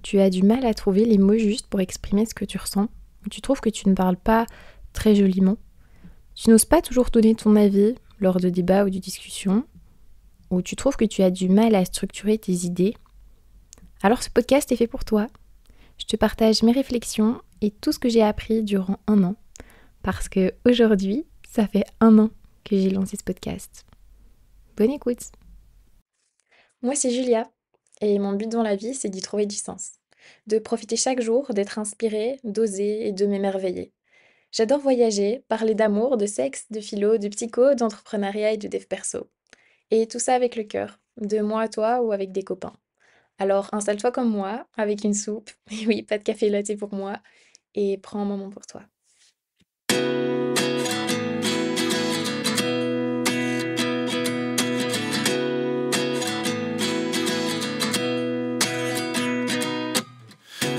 tu as du mal à trouver les mots justes pour exprimer ce que tu ressens, ou tu trouves que tu ne parles pas très joliment, tu n'oses pas toujours donner ton avis lors de débats ou de discussions, ou tu trouves que tu as du mal à structurer tes idées, alors ce podcast est fait pour toi. Je te partage mes réflexions et tout ce que j'ai appris durant 1 an, parce que aujourd'hui, ça fait 1 an que j'ai lancé ce podcast. Bonne écoute. Moi, c'est Julia, et mon but dans la vie, c'est d'y trouver du sens. De profiter chaque jour, d'être inspirée, d'oser et de m'émerveiller. J'adore voyager, parler d'amour, de sexe, de philo, de psycho, d'entrepreneuriat et de dev perso. Et tout ça avec le cœur, de moi à toi ou avec des copains. Alors installe-toi comme moi, avec une soupe, et oui, pas de café latte pour moi, et prends un moment pour toi.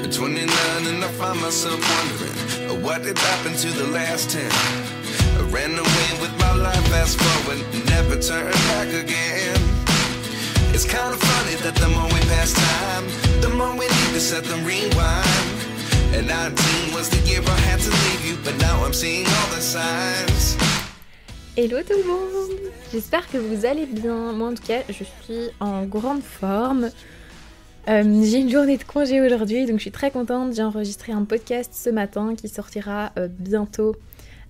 At 29 and I find myself wondering what did happen to the last 10. I ran away with my life, fast forward, never turn back again. It's kind of funny that the more we pass time, the more we need to set the rewind. And 19 was the year I had to leave you, but now I'm seeing all the signs. Hello tout le monde, j'espère que vous allez bien. Moi en tout cas, je suis en grande forme. J'ai une journée de congé aujourd'hui, donc je suis très contente. J'ai enregistré un podcast ce matin qui sortira bientôt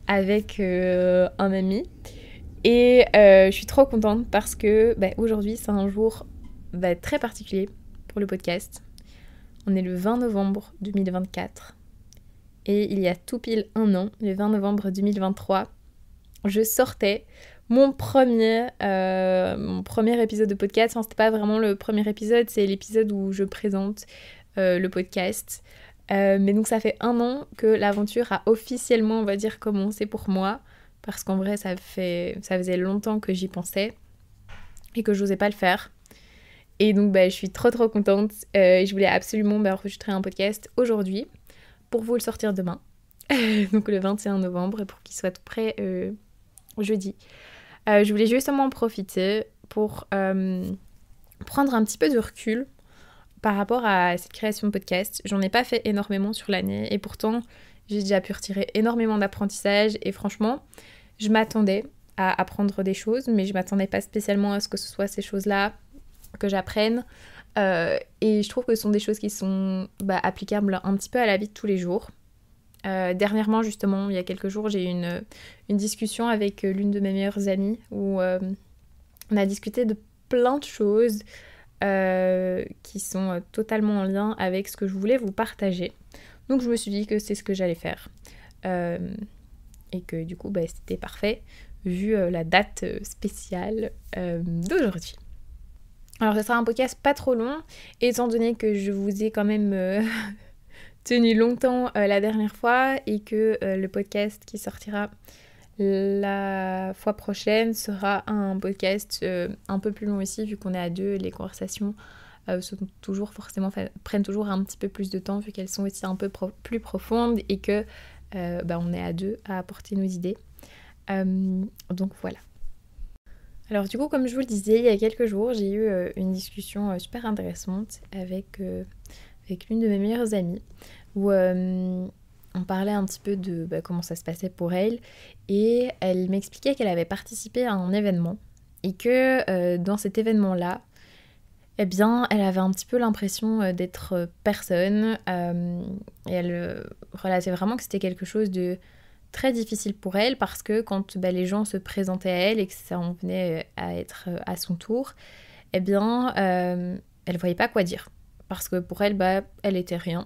avec un ami. Et je suis trop contente parce que aujourd'hui c'est un jour très particulier pour le podcast. On est le 20 novembre 2024 et il y a tout pile 1 an, le 20 novembre 2023, je sortais mon premier épisode de podcast. Enfin, c'était pas vraiment le premier épisode, c'est l'épisode où je présente le podcast. Mais donc ça fait 1 an que l'aventure a officiellement, on va dire, commencé pour moi. Parce qu'en vrai, ça faisait longtemps que j'y pensais et que j'osais pas le faire. Et donc je suis trop contente. Je voulais absolument enregistrer un podcast aujourd'hui pour vous le sortir demain. Donc le 21 novembre, pour qu'il soit tout prêt jeudi. Je voulais justement en profiter pour prendre un petit peu de recul par rapport à cette création de podcast. J'en ai pas fait énormément sur l'année et pourtant j'ai déjà pu retirer énormément d'apprentissage et franchement je m'attendais à apprendre des choses, mais je m'attendais pas spécialement à ce que ce soit ces choses-là que j'apprenne et je trouve que ce sont des choses qui sont applicables un petit peu à la vie de tous les jours. Dernièrement, justement, il y a quelques jours, j'ai eu une discussion avec l'une de mes meilleures amies où on a discuté de plein de choses qui sont totalement en lien avec ce que je voulais vous partager. Donc je me suis dit que c'est ce que j'allais faire. Et que du coup, c'était parfait vu la date spéciale d'aujourd'hui. Alors, ce sera un podcast pas trop long, étant donné que je vous ai quand même tenu longtemps la dernière fois et que le podcast qui sortira la fois prochaine sera un podcast un peu plus long aussi, vu qu'on est à 2, les conversations prennent toujours un petit peu plus de temps vu qu'elles sont aussi un peu plus profondes et que on est à 2 à apporter nos idées. Donc voilà. Alors du coup, comme je vous le disais, il y a quelques jours, j'ai eu une discussion super intéressante avec l'une de mes meilleures amies où on parlait un petit peu de comment ça se passait pour elle et elle m'expliquait qu'elle avait participé à un événement et que dans cet événement-là, eh bien, elle avait un petit peu l'impression d'être personne et elle relatait vraiment que c'était quelque chose de très difficile pour elle parce que quand les gens se présentaient à elle et que ça en venait à être à son tour, eh bien, elle voyait pas quoi dire. Parce que pour elle, elle était rien.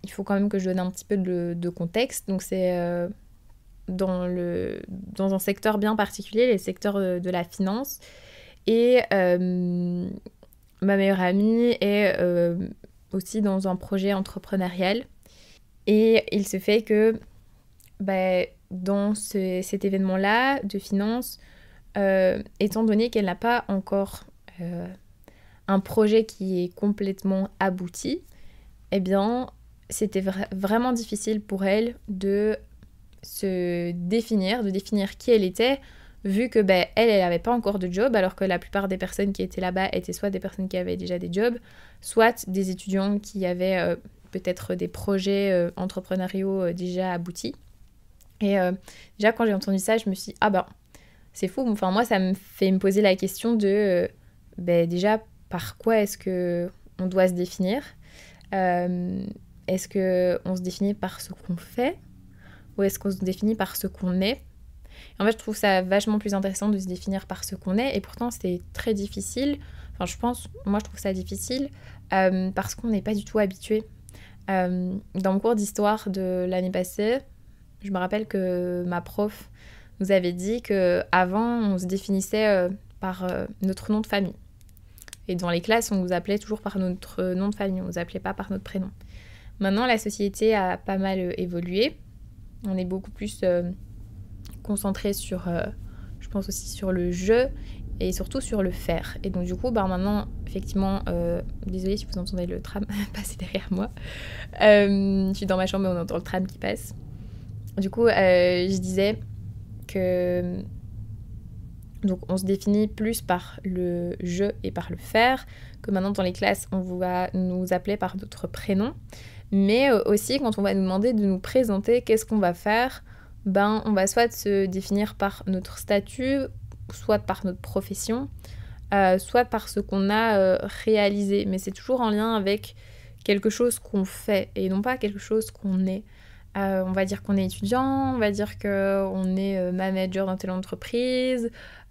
Il faut quand même que je donne un petit peu de contexte. Donc c'est dans un secteur bien particulier, le secteur de la finance. Et ma meilleure amie est aussi dans un projet entrepreneurial. Et il se fait que dans cet événement-là de finance, étant donné qu'elle n'a pas encore un projet qui est complètement abouti, eh bien, c'était vraiment difficile pour elle de se définir, de définir qui elle était, vu que elle n'avait pas encore de job, alors que la plupart des personnes qui étaient là-bas étaient soit des personnes qui avaient déjà des jobs, soit des étudiants qui avaient peut-être des projets entrepreneuriaux déjà aboutis. Et déjà, quand j'ai entendu ça, je me suis dit, ah ben, c'est fou. Enfin, moi, ça me fait me poser la question de, déjà, par quoi est-ce qu'on doit se définir ? Est-ce qu'on se définit par ce qu'on fait ? Ou est-ce qu'on se définit par ce qu'on est ? En fait, je trouve ça vachement plus intéressant de se définir par ce qu'on est. Et pourtant, c'est très difficile. Enfin, moi, je trouve ça difficile parce qu'on n'est pas du tout habitué. Dans mon cours d'histoire de l'année passée, je me rappelle que ma prof nous avait dit qu'avant, on se définissait par notre nom de famille. Et dans les classes, on nous appelait toujours par notre nom de famille, on ne nous appelait pas par notre prénom. Maintenant, la société a pas mal évolué. On est beaucoup plus concentré sur, je pense aussi sur le je et surtout sur le faire. Et donc du coup, maintenant, effectivement, désolée si vous entendez le tram passer derrière moi. Je suis dans ma chambre et on entend le tram qui passe. Du coup, je disais que donc on se définit plus par le je et par le faire, que maintenant dans les classes, on va nous appeler par notre prénom. Mais aussi, quand on va nous demander de nous présenter, qu'est-ce qu'on va faire ? On va soit se définir par notre statut, soit par notre profession, soit par ce qu'on a réalisé. Mais c'est toujours en lien avec quelque chose qu'on fait et non pas quelque chose qu'on est. On va dire qu'on est étudiant, on va dire qu'on est manager dans telle entreprise,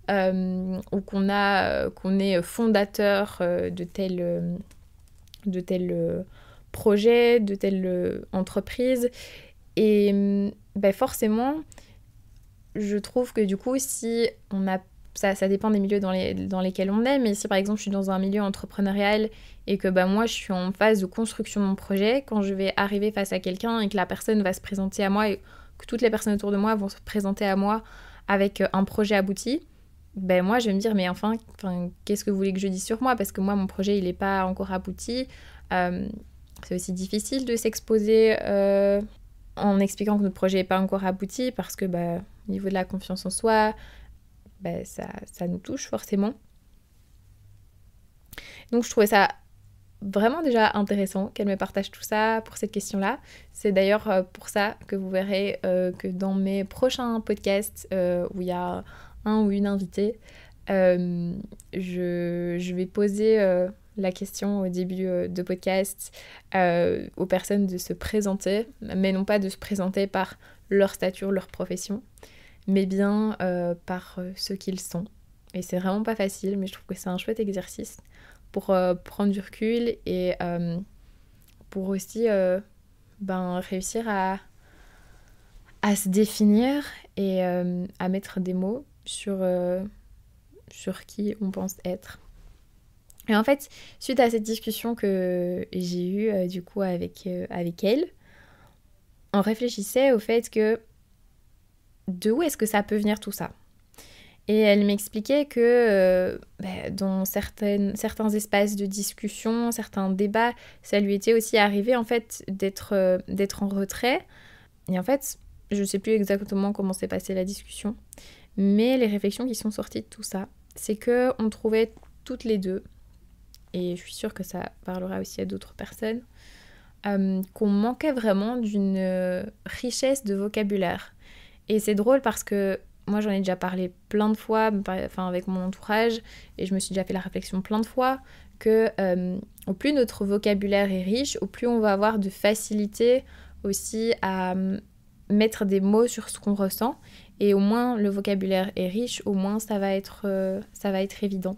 ou qu'on est fondateur de tel projet, de telle entreprise. Et forcément, je trouve que du coup, si on a... Ça dépend des milieux dans lesquels on est, mais si par exemple je suis dans un milieu entrepreneurial et que moi je suis en phase de construction de mon projet, quand je vais arriver face à quelqu'un et que la personne va se présenter à moi et que toutes les personnes autour de moi vont se présenter à moi avec un projet abouti, moi je vais me dire mais enfin qu'est-ce que vous voulez que je dise sur moi, parce que moi mon projet il n'est pas encore abouti. C'est aussi difficile de s'exposer en expliquant que notre projet n'est pas encore abouti parce que au niveau de la confiance en soi, ça nous touche forcément. Donc je trouvais ça vraiment déjà intéressant qu'elle me partage tout ça pour cette question-là. C'est d'ailleurs pour ça que vous verrez que dans mes prochains podcasts où il y a un ou une invitée, je vais poser la question au début de podcast aux personnes de se présenter, mais non pas de se présenter par leur statut, leur profession, mais bien par ce qu'ils sont. Et c'est vraiment pas facile, mais je trouve que c'est un chouette exercice pour prendre du recul et pour aussi réussir à se définir et à mettre des mots sur qui on pense être. Et en fait, suite à cette discussion que j'ai eue du coup avec elle, on réfléchissait au fait que de où est-ce que ça peut venir tout ça ? Et elle m'expliquait que dans certains espaces de discussion, certains débats, ça lui était aussi arrivé en fait d'être en retrait. Et en fait, je ne sais plus exactement comment s'est passée la discussion, mais les réflexions qui sont sorties de tout ça, c'est qu'on trouvait toutes les deux, et je suis sûre que ça parlera aussi à d'autres personnes, qu'on manquait vraiment d'une richesse de vocabulaire. Et c'est drôle parce que moi, j'en ai déjà parlé plein de fois, avec mon entourage, et je me suis déjà fait la réflexion plein de fois, que au plus notre vocabulaire est riche, au plus on va avoir de facilité aussi à mettre des mots sur ce qu'on ressent, et au moins le vocabulaire est riche, au moins ça va être évident.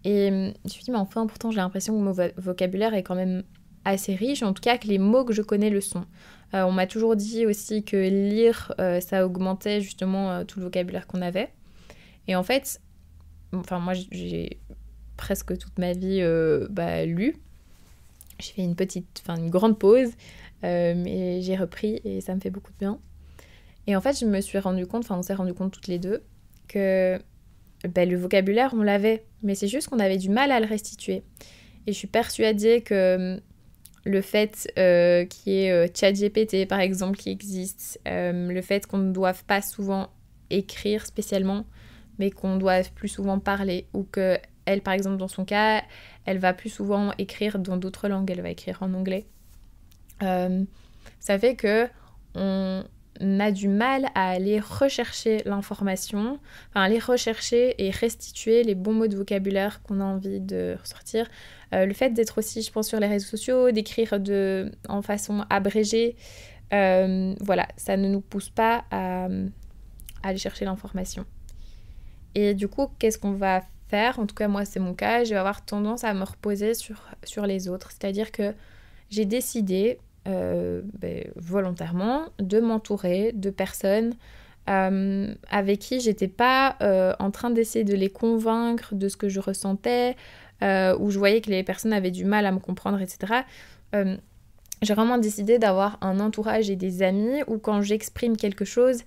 Et je me suis dit, mais enfin, pourtant, j'ai l'impression que mon vocabulaire est quand même assez riche, en tout cas que les mots que je connais le sont. On m'a toujours dit aussi que lire, ça augmentait justement tout le vocabulaire qu'on avait. Et en fait, moi j'ai presque toute ma vie lu. J'ai fait une grande pause, mais j'ai repris et ça me fait beaucoup de bien. Et en fait, on s'est rendu compte toutes les deux que le vocabulaire, on l'avait, mais c'est juste qu'on avait du mal à le restituer. Et je suis persuadée que le fait qu'il y ait ChatGPT, par exemple, qui existe, le fait qu'on ne doive pas souvent écrire spécialement, mais qu'on doit plus souvent parler, ou que elle, par exemple, dans son cas, elle va plus souvent écrire dans d'autres langues, elle va écrire en anglais. Ça fait que on a du mal à aller rechercher l'information, enfin aller rechercher et restituer les bons mots de vocabulaire qu'on a envie de ressortir. Le fait d'être aussi, je pense, sur les réseaux sociaux, d'écrire en façon abrégée, voilà, ça ne nous pousse pas à aller chercher l'information. Et du coup, qu'est-ce qu'on va faire ? En tout cas, moi, c'est mon cas, je vais avoir tendance à me reposer sur les autres. C'est-à-dire que j'ai décidé volontairement de m'entourer de personnes avec qui j'étais pas en train d'essayer de les convaincre de ce que je ressentais, où je voyais que les personnes avaient du mal à me comprendre, etc. J'ai vraiment décidé d'avoir un entourage et des amis où quand j'exprime quelque chose,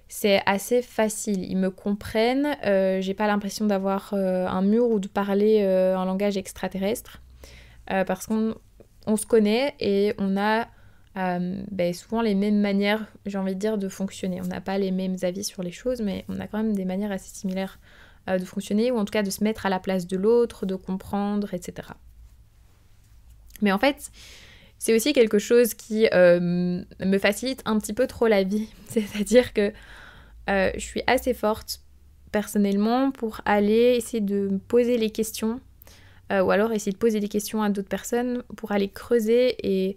c'est assez facile. Ils me comprennent, j'ai pas l'impression d'avoir un mur ou de parler un langage extraterrestre, parce qu'on se connaît et on a souvent les mêmes manières, j'ai envie de dire, de fonctionner. On n'a pas les mêmes avis sur les choses, mais on a quand même des manières assez similaires de fonctionner, ou en tout cas de se mettre à la place de l'autre, de comprendre, etc. Mais en fait, c'est aussi quelque chose qui me facilite un petit peu trop la vie. C'est-à-dire que je suis assez forte, personnellement, pour aller essayer de me poser les questions, ou alors essayer de poser des questions à d'autres personnes pour aller creuser et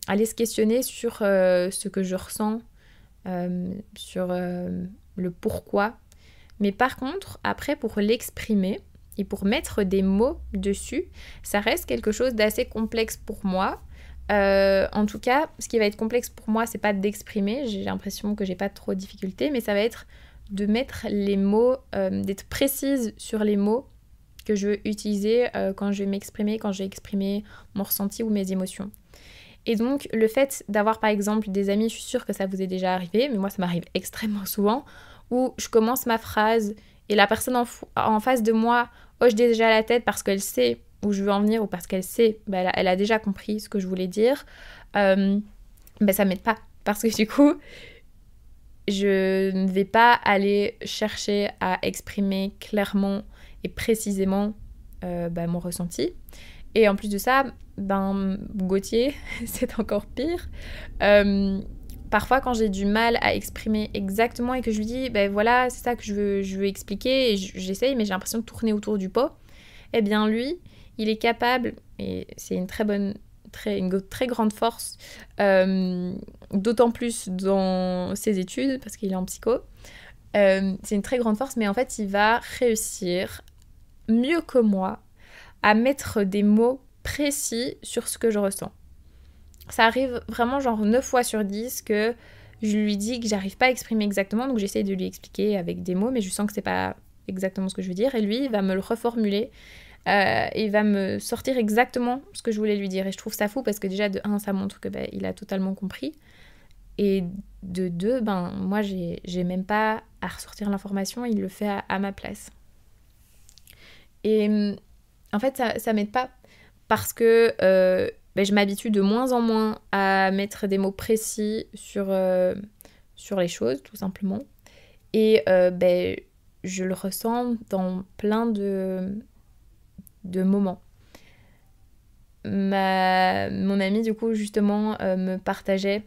aller se questionner sur ce que je ressens, sur le pourquoi. Mais par contre, après, pour l'exprimer et pour mettre des mots dessus, ça reste quelque chose d'assez complexe pour moi. En tout cas, ce qui va être complexe pour moi, c'est pas d'exprimer, j'ai l'impression que j'ai pas trop de difficultés, mais ça va être de mettre les mots, d'être précise sur les mots que je veux utiliser quand je vais m'exprimer, quand je vais exprimer mon ressenti ou mes émotions. Et donc, le fait d'avoir par exemple des amis, je suis sûre que ça vous est déjà arrivé, mais moi ça m'arrive extrêmement souvent, où je commence ma phrase et la personne en face de moi hoche déjà la tête parce qu'elle sait où je veux en venir ou parce qu'elle sait, elle a déjà compris ce que je voulais dire, ça m'aide pas. Parce que du coup, je ne vais pas aller chercher à exprimer clairement et précisément mon ressenti. Et en plus de ça, Gauthier, c'est encore pire. Parfois, quand j'ai du mal à exprimer exactement et que je lui dis, voilà, c'est ça que je veux expliquer, et j'essaye, mais j'ai l'impression de tourner autour du pot, eh bien lui, il est capable, et c'est une très grande force, d'autant plus dans ses études, parce qu'il est en psycho, c'est une très grande force, mais en fait, il va réussir mieux que moi à mettre des mots précis sur ce que je ressens. Ça arrive vraiment genre 9 fois sur 10 que je lui dis que j'arrive pas à exprimer exactement, donc j'essaye de lui expliquer avec des mots, mais je sens que c'est pas exactement ce que je veux dire, et lui, il va me le reformuler, il va me sortir exactement ce que je voulais lui dire, et je trouve ça fou parce que déjà, de 1, ça montre que il a totalement compris, et de 2, moi, j'ai même pas à ressortir l'information, il le fait à ma place. Et en fait, ça m'aide pas parce que je m'habitue de moins en moins à mettre des mots précis sur les choses, tout simplement. Et je le ressens dans plein de moments. Mon amie, du coup, justement, me partageait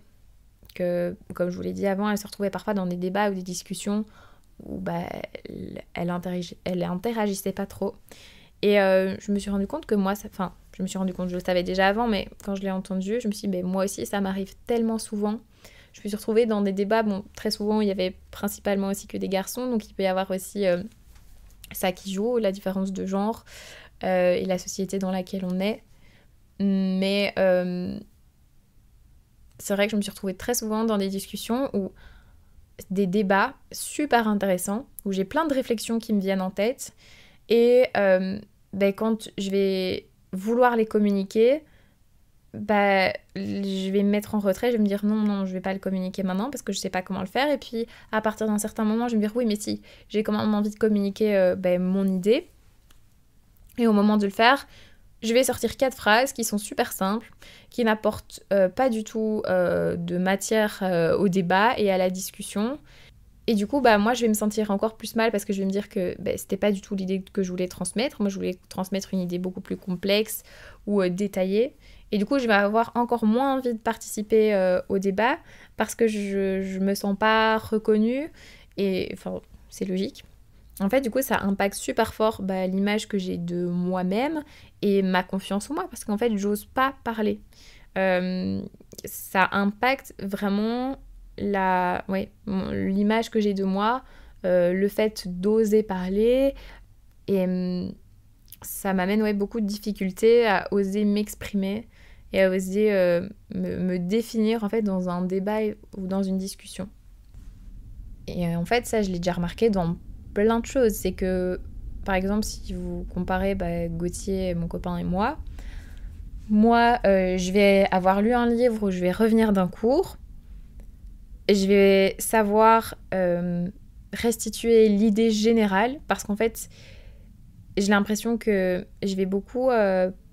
que, comme je vous l'ai dit avant, elle se retrouvait parfois dans des débats ou des discussions où elle interagissait pas trop. Et je me suis rendu compte que moi, je me suis rendu compte, je le savais déjà avant, mais quand je l'ai entendu, je me suis dit, moi aussi, ça m'arrive tellement souvent. Je me suis retrouvée dans des débats, très souvent, il y avait principalement aussi que des garçons, donc il peut y avoir aussi ça qui joue, la différence de genre et la société dans laquelle on est. Mais c'est vrai que je me suis retrouvée très souvent dans des discussions où des débats super intéressants, où j'ai plein de réflexions qui me viennent en tête, et quand je vais vouloir les communiquer, je vais me mettre en retrait, je vais me dire non, je vais pas le communiquer maintenant parce que je sais pas comment le faire, et puis à partir d'un certain moment, je vais me dire oui, mais si, j'ai quand même envie de communiquer mon idée, et au moment de le faire, je vais sortir 4 phrases qui sont super simples, qui n'apportent pas du tout de matière au débat et à la discussion. Et du coup, moi, je vais me sentir encore plus mal parce que je vais me dire que c'était pas du tout l'idée que je voulais transmettre. Moi, je voulais transmettre une idée beaucoup plus complexe ou détaillée. Et du coup, je vais avoir encore moins envie de participer au débat parce que je me sens pas reconnue. Et enfin, c'est logique. En fait, du coup, ça impacte super fort l'image que j'ai de moi-même et ma confiance en moi parce qu'en fait, j'ose pas parler. Ça impacte vraiment l'image que j'ai de moi, le fait d'oser parler, et ça m'amène beaucoup de difficultés à oser m'exprimer et à oser me définir en fait dans un débat ou dans une discussion. Et en fait, ça, je l'ai déjà remarqué dans plein de choses. C'est que, par exemple, si vous comparez Gauthier, mon copain et moi, je vais avoir lu un livre où je vais revenir d'un cours. Je vais savoir restituer l'idée générale parce qu'en fait, j'ai l'impression que je vais beaucoup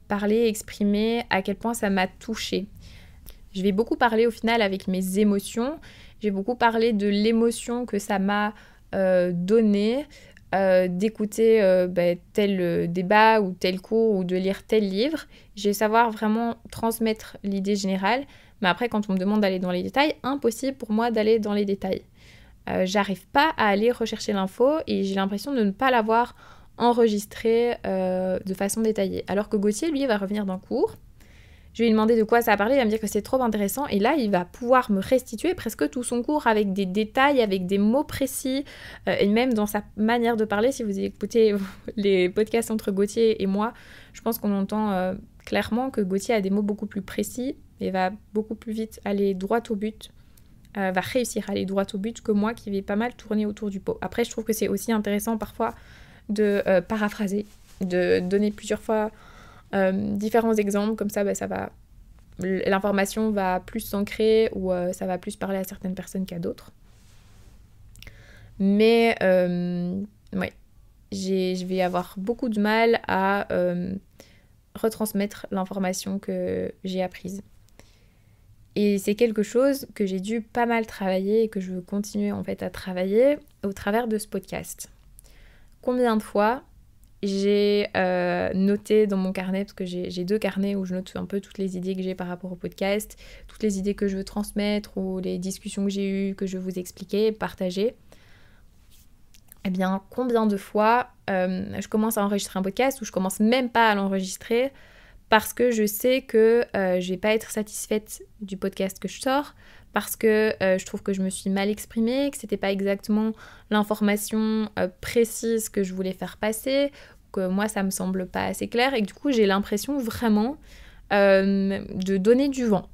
parler, exprimer à quel point ça m'a touchée. Je vais beaucoup parler au final avec mes émotions. Je vais beaucoup parler de l'émotion que ça m'a donnée d'écouter tel débat ou tel cours ou de lire tel livre. Je vais savoir vraiment transmettre l'idée générale. Mais après, quand on me demande d'aller dans les détails, impossible pour moi d'aller dans les détails. J'arrive pas à aller rechercher l'info et j'ai l'impression de ne pas l'avoir enregistrée de façon détaillée. Alors que Gauthier, lui, va revenir d'un cours. Je vais lui demander de quoi ça a parlé, il va me dire que c'est trop intéressant. Et là, il va pouvoir me restituer presque tout son cours avec des détails, avec des mots précis. Et même dans sa manière de parler, si vous écoutez les podcasts entre Gauthier et moi, je pense qu'on entend clairement que Gauthier a des mots beaucoup plus précis et va beaucoup plus vite aller droit au but, va réussir à aller droit au but que moi qui vais pas mal tourner autour du pot. Après, je trouve que c'est aussi intéressant parfois de paraphraser, de donner plusieurs fois différents exemples, comme ça, l'information va plus s'ancrer ou ça va plus parler à certaines personnes qu'à d'autres. Mais je vais avoir beaucoup de mal à retransmettre l'information que j'ai apprise. Et c'est quelque chose que j'ai dû pas mal travailler et que je veux continuer en fait à travailler au travers de ce podcast. Combien de fois j'ai noté dans mon carnet, parce que j'ai 2 carnets où je note un peu toutes les idées que j'ai par rapport au podcast, toutes les idées que je veux transmettre ou les discussions que j'ai eues, que je veux vous expliquer, partager. Eh bien, combien de fois je commence à enregistrer un podcast ou je commence même pas à l'enregistrer parce que je sais que je vais pas être satisfaite du podcast que je sors, parce que je trouve que je me suis mal exprimée, que c'était pas exactement l'information précise que je voulais faire passer, que moi ça me semble pas assez clair et que du coup j'ai l'impression vraiment de donner du vent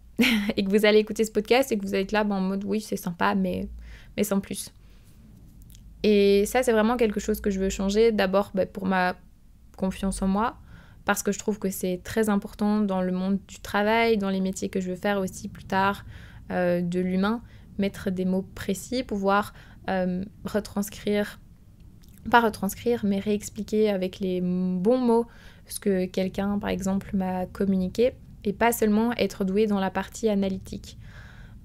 et que vous allez écouter ce podcast et que vous allez être là en mode oui c'est sympa mais sans plus. Et ça c'est vraiment quelque chose que je veux changer, d'abord pour ma confiance en moi, parce que je trouve que c'est très important dans le monde du travail, dans les métiers que je veux faire aussi plus tard, de l'humain, mettre des mots précis, pouvoir mais réexpliquer avec les bons mots ce que quelqu'un, par exemple, m'a communiqué, et pas seulement être doué dans la partie analytique.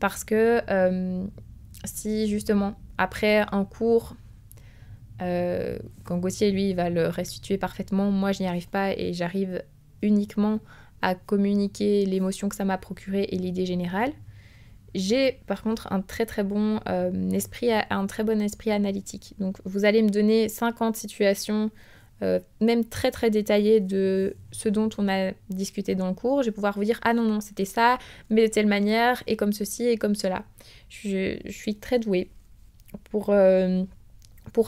Parce que si, justement, après un cours, quand Gauthier, lui, va le restituer parfaitement, moi, je n'y arrive pas et j'arrive uniquement à communiquer l'émotion que ça m'a procurée et l'idée générale. J'ai par contre un très très bon esprit analytique. Donc vous allez me donner 50 situations, même très très détaillées de ce dont on a discuté dans le cours. Je vais pouvoir vous dire ah non c'était ça, mais de telle manière et comme ceci et comme cela. Je suis très douée pour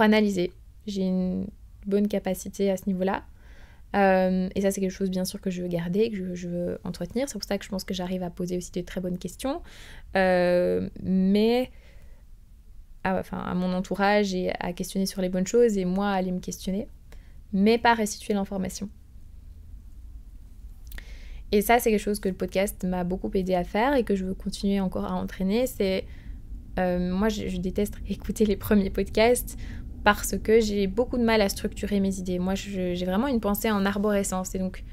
analyser. J'ai une bonne capacité à ce niveau-là. Et ça c'est quelque chose bien sûr que je veux garder, que je veux entretenir. C'est pour ça que je pense que j'arrive à poser aussi de très bonnes questions, mais à mon entourage et à questionner sur les bonnes choses et moi à aller me questionner, mais pas restituer l'information. Et ça c'est quelque chose que le podcast m'a beaucoup aidé à faire et que je veux continuer encore à entraîner. C'est moi je déteste écouter les premiers podcasts parce que j'ai beaucoup de mal à structurer mes idées. Moi, j'ai vraiment une pensée en arborescence. Et donc,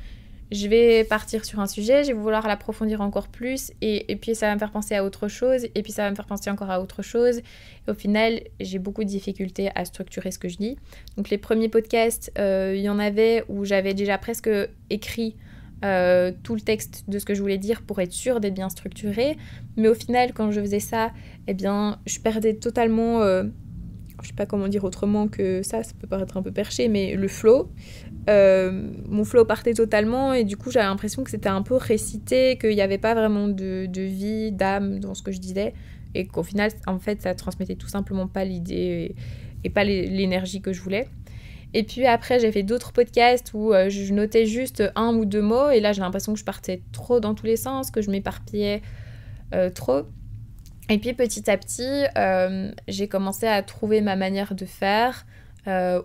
je vais partir sur un sujet, je vais vouloir l'approfondir encore plus, et puis ça va me faire penser à autre chose, et puis ça va me faire penser encore à autre chose. Et au final, j'ai beaucoup de difficultés à structurer ce que je dis. Donc les premiers podcasts, il y en avait où j'avais déjà presque écrit tout le texte de ce que je voulais dire pour être sûre d'être bien structurée. Mais au final, quand je faisais ça, eh bien, je perdais totalement... je sais pas comment dire autrement que ça peut paraître un peu perché, mais le flow. Mon flow partait totalement et du coup j'avais l'impression que c'était un peu récité, qu'il n'y avait pas vraiment de vie, d'âme dans ce que je disais, et qu'au final, en fait, ça transmettait tout simplement pas l'idée et pas l'énergie que je voulais. Et puis après, j'ai fait d'autres podcasts où je notais juste 1 ou 2 mots, et là j'ai l'impression que je partais trop dans tous les sens, que je m'éparpillais trop. Et puis petit à petit, j'ai commencé à trouver ma manière de faire,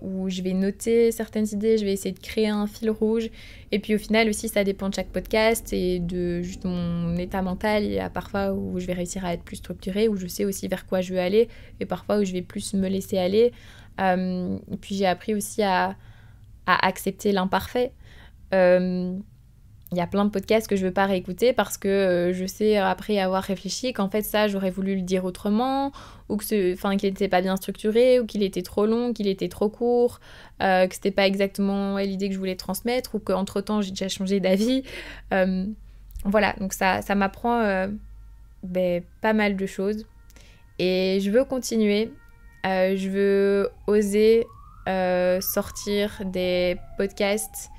où je vais noter certaines idées, je vais essayer de créer un fil rouge. Et puis au final aussi, ça dépend de chaque podcast et de juste mon état mental. Il y a parfois où je vais réussir à être plus structurée, où je sais aussi vers quoi je veux aller, et parfois où je vais plus me laisser aller. Et puis j'ai appris aussi à accepter l'imparfait. Il y a plein de podcasts que je ne veux pas réécouter parce que je sais, après avoir réfléchi, qu'en fait ça, j'aurais voulu le dire autrement, ou qu'il n'était pas bien structuré, ou qu'il était trop long, qu'il était trop court, que c'était pas exactement l'idée que je voulais transmettre, ou qu'entre-temps, j'ai déjà changé d'avis. Voilà, donc ça m'apprend pas mal de choses. Et je veux continuer. Je veux oser sortir des podcasts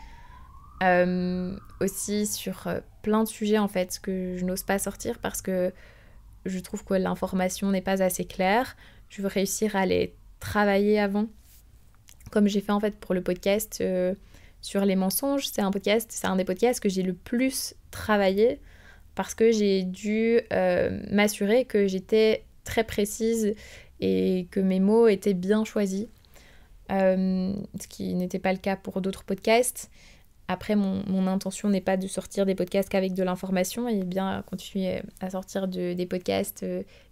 aussi sur plein de sujets en fait que je n'ose pas sortir parce que je trouve que l'information n'est pas assez claire. Je veux réussir à les travailler avant, comme j'ai fait en fait pour le podcast sur les mensonges. C'est un des podcasts que j'ai le plus travaillé parce que j'ai dû m'assurer que j'étais très précise et que mes mots étaient bien choisis, ce qui n'était pas le cas pour d'autres podcasts. Après, mon intention n'est pas de sortir des podcasts qu'avec de l'information, et bien continuer à sortir des podcasts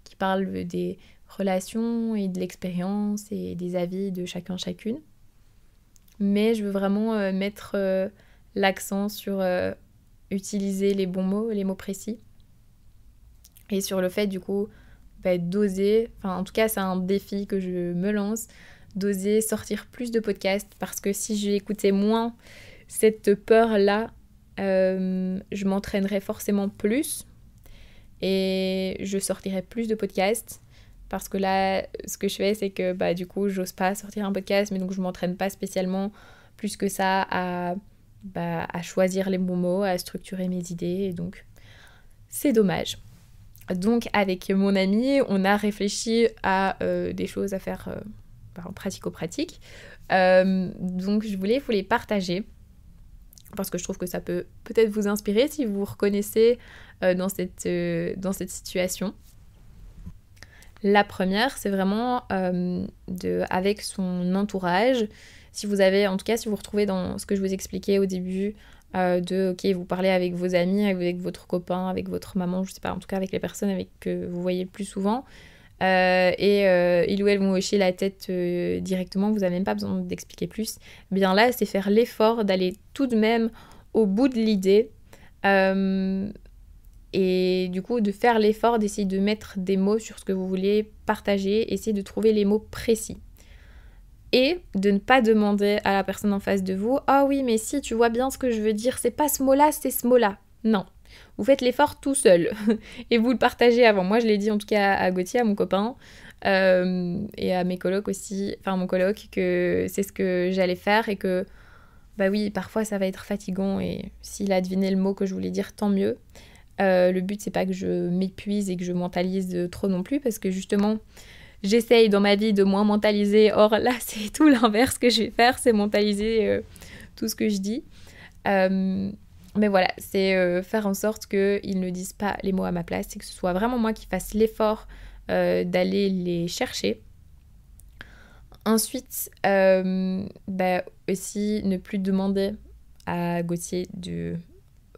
qui parlent des relations et de l'expérience et des avis de chacun chacune. Mais je veux vraiment mettre l'accent sur utiliser les bons mots, les mots précis, et sur le fait du coup d'oser, en tout cas c'est un défi que je me lance, d'oser sortir plus de podcasts, parce que si j'écoutais moins cette peur-là, je m'entraînerais forcément plus et je sortirais plus de podcasts, parce que là, ce que je fais, c'est que du coup, j'ose pas sortir un podcast, mais donc je m'entraîne pas spécialement plus que ça à choisir les bons mots, à structurer mes idées, et donc c'est dommage. Donc avec mon ami, on a réfléchi à des choses à faire pratico-pratique. Donc je voulais vous les partager, parce que je trouve que ça peut peut-être vous inspirer si vous vous reconnaissez dans cette situation. La première, c'est vraiment avec son entourage. Si vous vous retrouvez dans ce que je vous expliquais au début, vous parlez avec vos amis, avec votre copain, avec votre maman, je sais pas, en tout cas avec les personnes que vous voyez le plus souvent, ils ou elles vont hocher la tête directement, vous n'avez même pas besoin d'expliquer plus. Bien là, c'est faire l'effort d'aller tout de même au bout de l'idée, et du coup de faire l'effort d'essayer de mettre des mots sur ce que vous voulez partager, essayer de trouver les mots précis. Et de ne pas demander à la personne en face de vous « Ah oui, mais si, tu vois bien ce que je veux dire, c'est pas ce mot-là, c'est ce mot-là. » Non. Vous faites l'effort tout seul et vous le partagez avant. Moi, je l'ai dit en tout cas à Gauthier, à mon copain, et à mes colocs aussi, mon coloc, que c'est ce que j'allais faire, et que, oui, parfois ça va être fatigant, et s'il a deviné le mot que je voulais dire, tant mieux. Le but, c'est pas que je m'épuise et que je mentalise trop non plus, parce que justement, j'essaye dans ma vie de moins mentaliser. Or là, c'est tout l'inverse que je vais faire, c'est mentaliser tout ce que je dis. Mais voilà, c'est faire en sorte qu'ils ne disent pas les mots à ma place, et que ce soit vraiment moi qui fasse l'effort d'aller les chercher. Ensuite, aussi ne plus demander à Gauthier de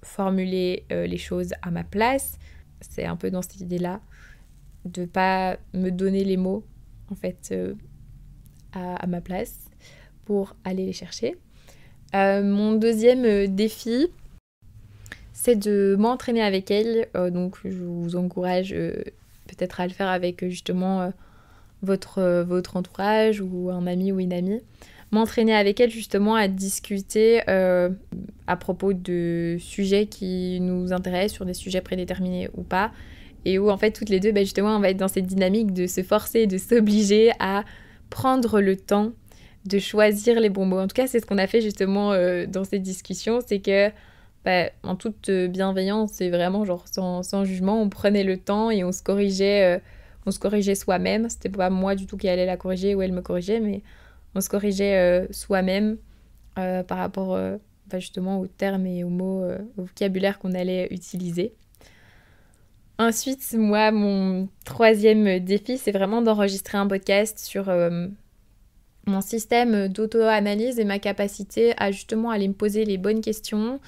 formuler les choses à ma place. C'est un peu dans cette idée-là, de pas me donner les mots en fait à ma place pour aller les chercher. Mon deuxième défi, c'est de m'entraîner avec elle. Donc je vous encourage peut-être à le faire avec justement votre entourage ou un ami ou une amie. M'entraîner avec elle justement à discuter à propos de sujets qui nous intéressent, sur des sujets prédéterminés ou pas, et où en fait toutes les deux, justement, on va être dans cette dynamique de se forcer, de s'obliger à prendre le temps de choisir les bons mots. En tout cas, c'est ce qu'on a fait justement dans cette discussion, c'est que en toute bienveillance, c'est vraiment genre sans jugement, on prenait le temps et on se corrigeait soi-même. C'était pas moi du tout qui allait la corriger ou elle me corrigeait, mais on se corrigeait soi-même par rapport justement aux termes et aux mots, au vocabulaire qu'on allait utiliser. Ensuite, moi, mon troisième défi, c'est vraiment d'enregistrer un podcast sur mon système d'auto-analyse et ma capacité à justement aller me poser les bonnes questions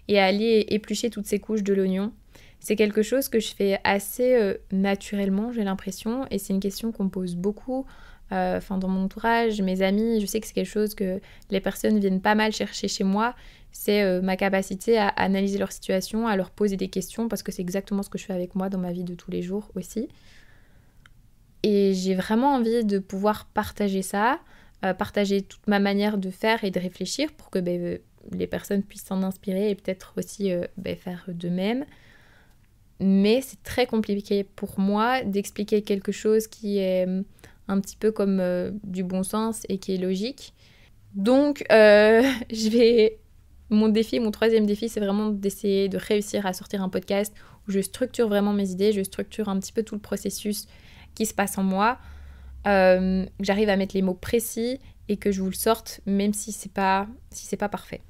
et à aller éplucher toutes ces couches de l'oignon. C'est quelque chose que je fais assez naturellement, j'ai l'impression, et c'est une question qu'on me pose beaucoup dans mon entourage, mes amis. Je sais que c'est quelque chose que les personnes viennent pas mal chercher chez moi, c'est ma capacité à analyser leur situation, à leur poser des questions, parce que c'est exactement ce que je fais avec moi dans ma vie de tous les jours aussi. Et j'ai vraiment envie de pouvoir partager ça, partager toute ma manière de faire et de réfléchir pour que les personnes puissent s'en inspirer et peut-être aussi faire de même. Mais c'est très compliqué pour moi d'expliquer quelque chose qui est un petit peu comme du bon sens et qui est logique. Donc, mon troisième défi, c'est vraiment d'essayer de réussir à sortir un podcast où je structure vraiment mes idées, je structure un petit peu tout le processus qui se passe en moi, que j'arrive à mettre les mots précis et que je vous le sorte, même si c'est pas parfait.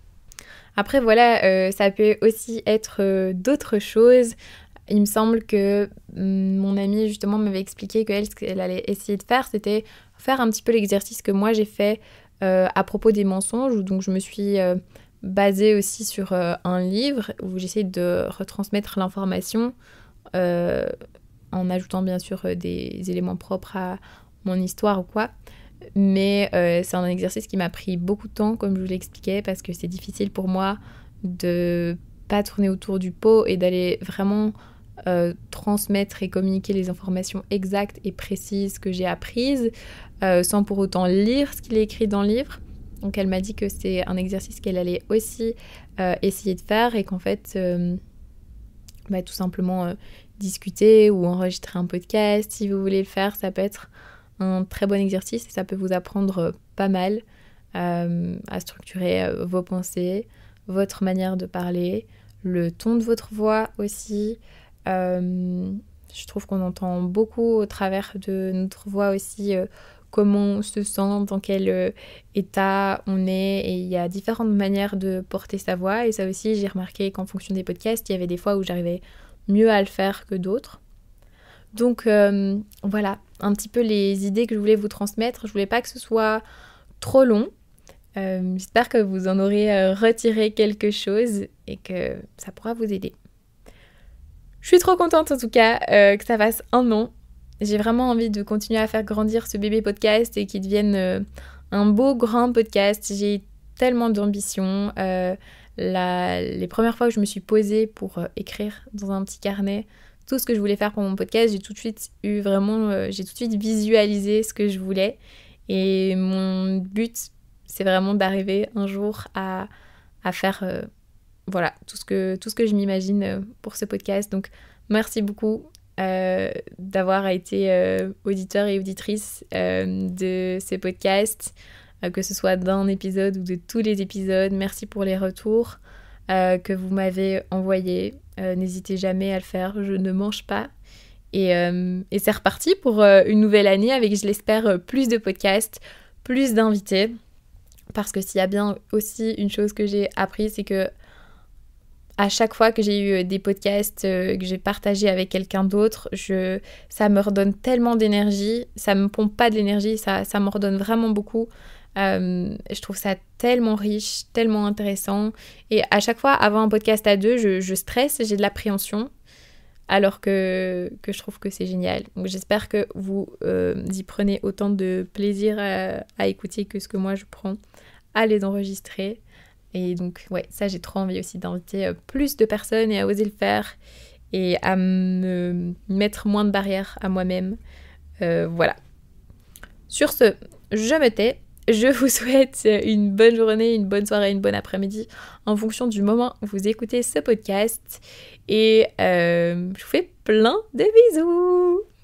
Après, voilà, ça peut aussi être d'autres choses. Il me semble que mon amie, justement, m'avait expliqué qu'elle, ce qu'elle allait essayer de faire, c'était faire un petit peu l'exercice que moi, j'ai fait à propos des mensonges. Donc, je me suis basée aussi sur un livre où j'essaie de retransmettre l'information en ajoutant, bien sûr, des éléments propres à mon histoire ou quoi. Mais c'est un exercice qui m'a pris beaucoup de temps, comme je vous l'expliquais, parce que c'est difficile pour moi de pas tourner autour du pot et d'aller vraiment transmettre et communiquer les informations exactes et précises que j'ai apprises sans pour autant lire ce qu'il est écrit dans le livre. Donc elle m'a dit que c'est un exercice qu'elle allait aussi essayer de faire et qu'en fait tout simplement discuter ou enregistrer un podcast, si vous voulez le faire, ça peut être un très bon exercice et ça peut vous apprendre pas mal à structurer vos pensées, votre manière de parler, le ton de votre voix aussi. Je trouve qu'on entend beaucoup au travers de notre voix aussi comment on se sent, dans quel état on est, et il y a différentes manières de porter sa voix, et ça aussi j'ai remarqué qu'en fonction des podcasts, il y avait des fois où j'arrivais mieux à le faire que d'autres. Donc voilà, un petit peu les idées que je voulais vous transmettre. Je voulais pas que ce soit trop long. J'espère que vous en aurez retiré quelque chose et que ça pourra vous aider. Je suis trop contente en tout cas que ça fasse 1 an. J'ai vraiment envie de continuer à faire grandir ce bébé podcast et qu'il devienne un beau grand podcast. J'ai tellement d'ambition. Les premières fois que je me suis posée pour écrire dans un petit carnet tout ce que je voulais faire pour mon podcast, j'ai tout de suite visualisé ce que je voulais. Et mon but, c'est vraiment d'arriver un jour à faire tout ce que je m'imagine pour ce podcast. Donc merci beaucoup d'avoir été auditeur et auditrice de ces podcasts, que ce soit d'un épisode ou de tous les épisodes. Merci pour les retours que vous m'avez envoyés. N'hésitez jamais à le faire, je ne mange pas. Et c'est reparti pour une nouvelle année avec, je l'espère, plus de podcasts, plus d'invités. Parce que s'il y a bien aussi une chose que j'ai appris, c'est que à chaque fois que j'ai eu des podcasts que j'ai partagés avec quelqu'un d'autre, ça me redonne tellement d'énergie, ça me pompe pas de l'énergie, ça me redonne vraiment beaucoup. Je trouve ça tellement riche, tellement intéressant. Et à chaque fois, avant un podcast à deux, je stresse, j'ai de l'appréhension, alors que je trouve que c'est génial. Donc j'espère que vous y prenez autant de plaisir à écouter que ce que moi je prends à les enregistrer. Et donc, ouais, ça, j'ai trop envie aussi d'inviter plus de personnes et à oser le faire et à me mettre moins de barrières à moi-même. Voilà. Sur ce, je me tais. Je vous souhaite une bonne journée, une bonne soirée, une bonne après-midi en fonction du moment où vous écoutez ce podcast. Et je vous fais plein de bisous.